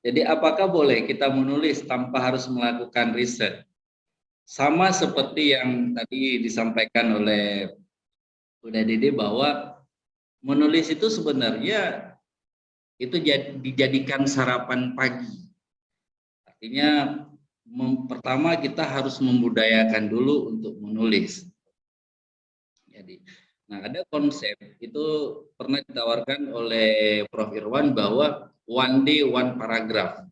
Jadi apakah boleh kita menulis tanpa harus melakukan riset? Sama seperti yang tadi disampaikan oleh Uda Dede bahwa menulis itu sebenarnya itu dijadikan sarapan pagi. Artinya pertama kita harus membudayakan dulu untuk menulis. Jadi, nah ada konsep itu pernah ditawarkan oleh Prof. Irwan bahwa one day one paragraph.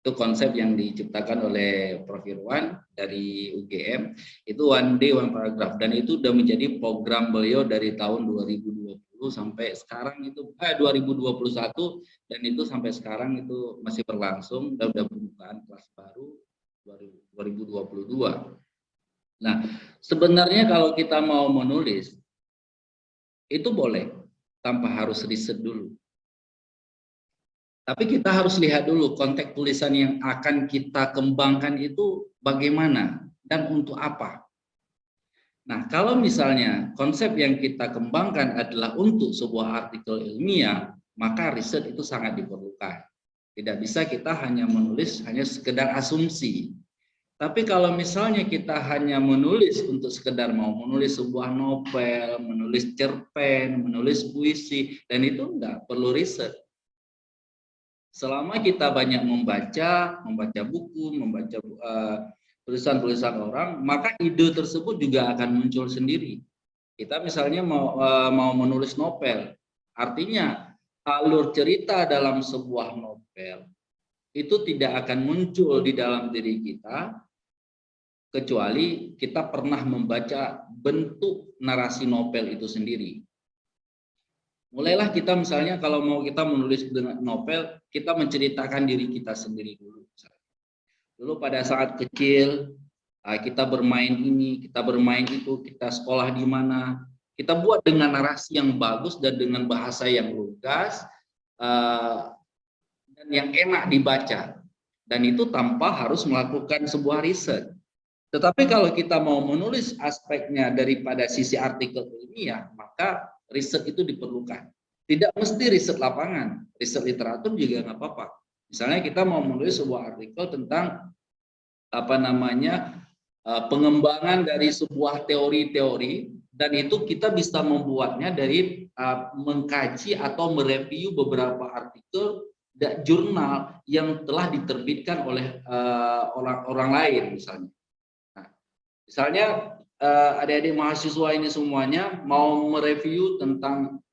Itu konsep yang diciptakan oleh Prof. Irwan dari UGM. Itu one day one paragraph dan itu sudah menjadi program beliau dari tahun 2020 sampai sekarang itu 2021 dan itu sampai sekarang itu masih berlangsung dan sudah pembukaan kelas baru 2022. Nah, sebenarnya kalau kita mau menulis itu boleh tanpa harus riset dulu. Tapi kita harus lihat dulu konteks tulisan yang akan kita kembangkan itu bagaimana dan untuk apa. Nah, kalau misalnya konsep yang kita kembangkan adalah untuk sebuah artikel ilmiah, maka riset itu sangat diperlukan. Tidak bisa kita hanya menulis hanya sekedar asumsi. Tapi kalau misalnya kita hanya menulis untuk sekedar mau menulis sebuah novel, menulis cerpen, menulis puisi, dan itu enggak perlu riset. Selama kita banyak membaca buku, membaca tulisan-tulisan orang, maka ide tersebut juga akan muncul sendiri. Kita misalnya mau menulis novel, artinya alur cerita dalam sebuah novel itu tidak akan muncul di dalam diri kita kecuali kita pernah membaca bentuk narasi novel itu sendiri. Mulailah kita misalnya kalau mau kita menulis dengan novel, kita menceritakan diri kita sendiri dulu. Dulu pada saat kecil, kita bermain ini, kita bermain itu, kita sekolah di mana. Kita buat dengan narasi yang bagus dan dengan bahasa yang lugas dan yang enak dibaca. Dan itu tanpa harus melakukan sebuah riset. Tetapi kalau kita mau menulis aspeknya daripada sisi artikel ilmiah, maka riset itu diperlukan. Tidak mesti riset lapangan, riset literatur juga nggak apa-apa. Misalnya kita mau menulis sebuah artikel tentang pengembangan dari sebuah teori-teori, dan itu kita bisa membuatnya dari mengkaji atau mereview beberapa artikel dan jurnal yang telah diterbitkan oleh orang lain misalnya. Misalnya adik-adik mahasiswa ini semuanya mau mereview tentang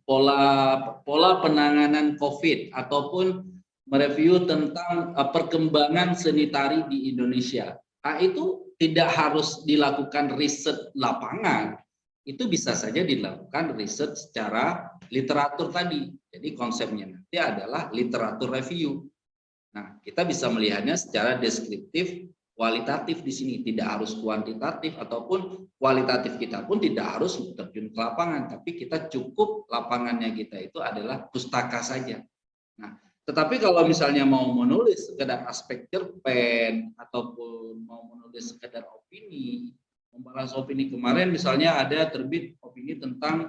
pola penanganan COVID ataupun mereview tentang perkembangan seni tari di Indonesia. Nah, itu tidak harus dilakukan riset lapangan, itu bisa saja dilakukan riset secara literatur tadi. Jadi konsepnya nanti adalah literatur review. Nah, kita bisa melihatnya secara deskriptif, kualitatif di sini, tidak harus kuantitatif ataupun kualitatif kita pun tidak harus terjun ke lapangan, tapi kita cukup lapangannya kita itu adalah pustaka saja. Nah, tetapi kalau misalnya mau menulis sekedar aspek cerpen ataupun mau menulis sekedar opini, membalas opini kemarin misalnya ada terbit opini tentang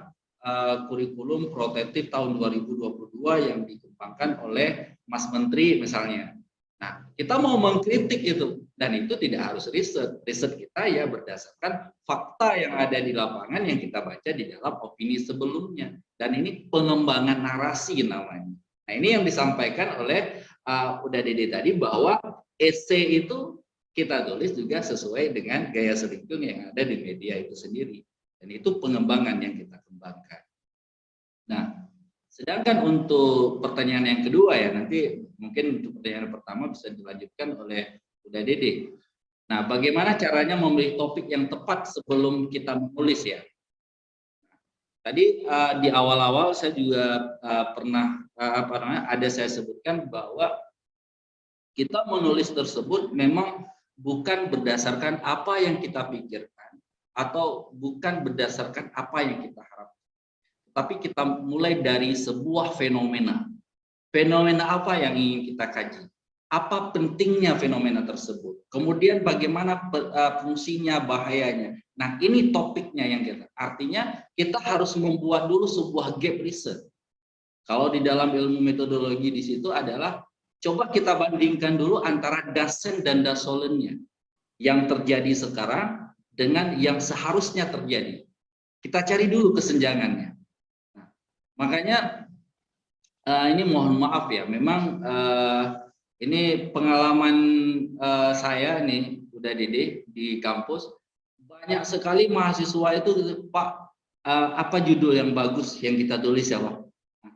kurikulum protektif tahun 2022 yang dikembangkan oleh Mas Menteri misalnya. Nah, kita mau mengkritik itu dan itu tidak harus riset. Riset kita ya berdasarkan fakta yang ada di lapangan yang kita baca di dalam opini sebelumnya. Dan ini pengembangan narasi namanya. Nah, ini yang disampaikan oleh Uda Dede tadi bahwa esai itu kita tulis juga sesuai dengan gaya selingkung yang ada di media itu sendiri. Dan itu pengembangan yang kita kembangkan. Nah, sedangkan untuk pertanyaan yang kedua ya, nanti mungkin untuk pertanyaan pertama bisa dilanjutkan oleh Uda Dede. Nah, bagaimana caranya memilih topik yang tepat sebelum kita menulis ya? Tadi di awal-awal saya juga pernah ada saya sebutkan bahwa kita menulis tersebut memang bukan berdasarkan apa yang kita pikirkan atau bukan berdasarkan apa yang kita harapkan. Tapi kita mulai dari sebuah fenomena. Fenomena apa yang ingin kita kaji? Apa pentingnya fenomena tersebut? Kemudian bagaimana fungsinya, bahayanya? Nah, ini topiknya yang kita. Artinya kita harus membuat dulu sebuah gap research. Kalau di dalam ilmu metodologi di situ adalah coba kita bandingkan dulu antara dasen dan dasolennya yang terjadi sekarang dengan yang seharusnya terjadi. Kita cari dulu kesenjangannya. Nah, makanya ini mohon maaf ya, memang ini pengalaman saya nih, udah Dede di kampus, banyak sekali mahasiswa itu, Pak, apa judul yang bagus yang kita tulis ya Pak?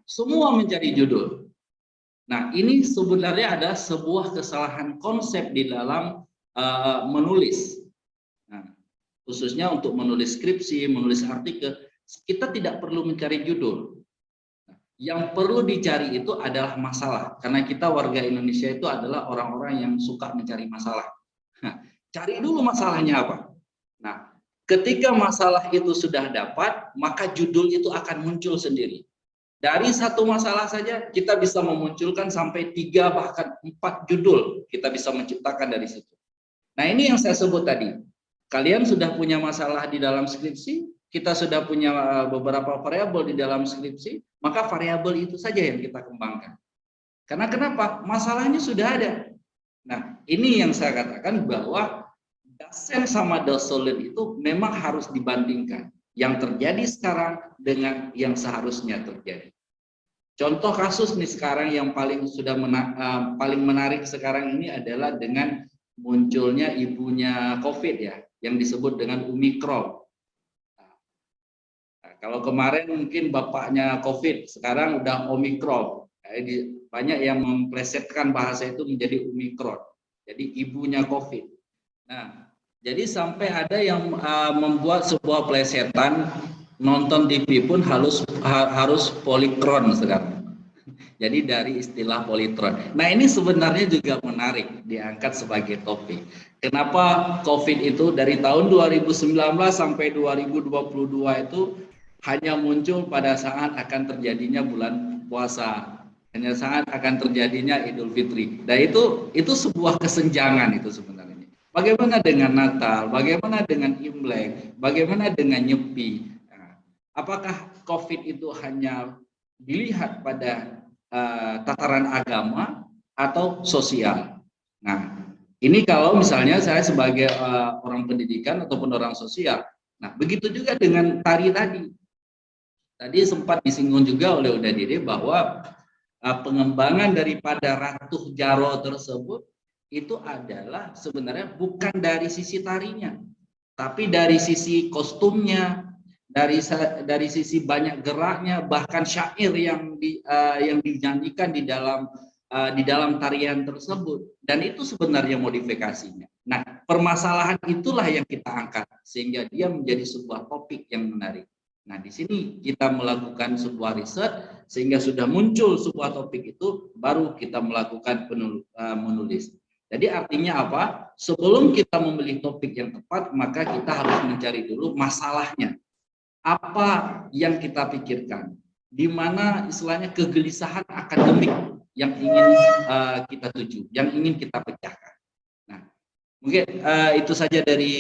Semua mencari judul. Nah, ini sebenarnya ada sebuah kesalahan konsep di dalam menulis. Nah, khususnya untuk menulis skripsi, menulis artikel, kita tidak perlu mencari judul. Yang perlu dicari itu adalah masalah, karena kita warga Indonesia itu adalah orang-orang yang suka mencari masalah. Nah, cari dulu masalahnya apa. Nah, ketika masalah itu sudah dapat, maka judul itu akan muncul sendiri. Dari satu masalah saja kita bisa memunculkan sampai 3 bahkan 4 judul kita bisa menciptakan dari situ. Nah, ini yang saya sebut tadi. Kalian sudah punya masalah di dalam skripsi, kita sudah punya beberapa variabel di dalam skripsi, maka variabel itu saja yang kita kembangkan. Karena kenapa? Masalahnya sudah ada. Nah, ini yang saya katakan bahwa dasen sama dasolen itu memang harus dibandingkan. Yang terjadi sekarang dengan yang seharusnya terjadi. Contoh kasus nih sekarang yang paling paling menarik sekarang ini adalah dengan munculnya ibunya COVID ya, yang disebut dengan Omikron. Kalau kemarin mungkin bapaknya COVID, sekarang udah Omikron. Banyak yang memplesetkan bahasa itu menjadi Omikron. Jadi ibunya COVID. Nah, jadi sampai ada yang membuat sebuah plesetan, nonton TV pun harus polikron sekarang. Jadi dari istilah politron. Nah, ini sebenarnya juga menarik diangkat sebagai topik. Kenapa COVID itu dari tahun 2019 sampai 2022 itu hanya muncul pada saat akan terjadinya bulan puasa, hanya saat akan terjadinya Idul Fitri. Nah, itu sebuah kesenjangan itu sebenarnya. Bagaimana dengan Natal? Bagaimana dengan Imlek? Bagaimana dengan Nyepi? Nah, apakah COVID itu hanya dilihat pada tataran agama atau sosial? Nah, ini kalau misalnya saya sebagai orang pendidikan ataupun orang sosial. Nah, begitu juga dengan tari tadi. Tadi sempat disinggung juga oleh Uda Dede bahwa pengembangan daripada Ratu Jaro tersebut itu adalah sebenarnya bukan dari sisi tarinya, tapi dari sisi kostumnya, dari sisi banyak geraknya, bahkan syair yang dinyanyikan di dalam tarian tersebut, dan itu sebenarnya modifikasinya. Nah, permasalahan itulah yang kita angkat sehingga dia menjadi sebuah topik yang menarik. Nah, di sini kita melakukan sebuah riset sehingga sudah muncul sebuah topik itu, baru kita melakukan menulis. Jadi artinya apa? Sebelum kita memilih topik yang tepat, maka kita harus mencari dulu masalahnya. Apa yang kita pikirkan? Di mana istilahnya kegelisahan akademik yang ingin kita tuju, yang ingin kita pecahkan. Nah, mungkin itu saja dari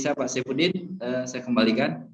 saya Pak Saifuddin. Saya kembalikan.